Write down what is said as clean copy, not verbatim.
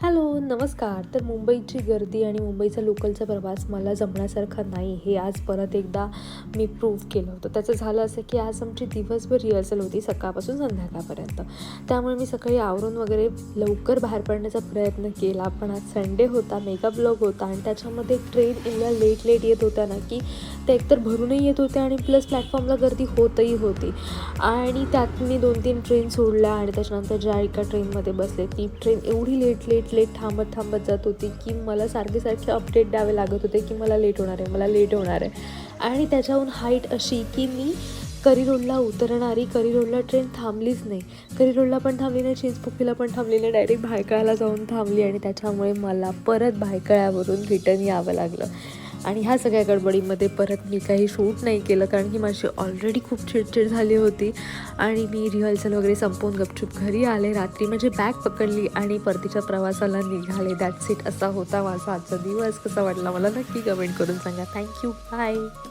Hello, नमस्कार. तर मुंबईची गर्दी आणि मुंबईचा लोकलचा प्रवास मला जमण्यासारखा नाही, हे आज परत एकदा मी प्रूव्ह केलं होतं. त्याचं झालं असं, की आज आमची दिवसभर रिहर्सल होती सकाळपासून संध्याकाळपर्यंत. त्यामुळे मी सकाळी आवरून वगैरे लवकर बाहेर पडण्याचा प्रयत्न केला. पण आज संडे होता, मेगा ब्लॉग होता आणि त्याच्यामध्ये ट्रेन एवढ्या लेट येत होत्या ना, की त्या एकतर भरूनही येत होत्या आणि प्लस प्लॅटफॉर्मला गर्दी होतही होती. आणि त्यात मी 2-3 ट्रेन सोडल्या आणि त्याच्यानंतर ज्या एका ट्रेनमध्ये बसले, ती ट्रेन एवढी लेट थांबत जात होती, की मला सारखे अपडेट द्यावे लागत होते, की मला लेट होणार आहे. आणि त्याच्याहून हाईट अशी, की मी करी रोडला ट्रेन थांबलीच नाही. करी रोडला पण थांबली नाही, चिंचपोकळीला पण थांबली नाही, डायरेक्ट भायखळ्याला जाऊन थांबली आणि त्याच्यामुळे मला परत भायखळ्यावरून रिटर्न यावं लागलं. आणि ह्या सगळ्या गडबडीमध्ये परत मी काही शूट नाही केलं, कारण की माझी ऑलरेडी खूप चिडचिड झाली होती. आणि मी रिहर्सल वगैरे संपवून गपचूप घरी आले. रात्री माझी बॅग पकडली आणि परतीच्या प्रवासाला निघाले. That's it. असा होता माझा आजचा दिवस. कसा वाटला मला नक्की कमेंट करून सांगा. थँक्यू. बाय.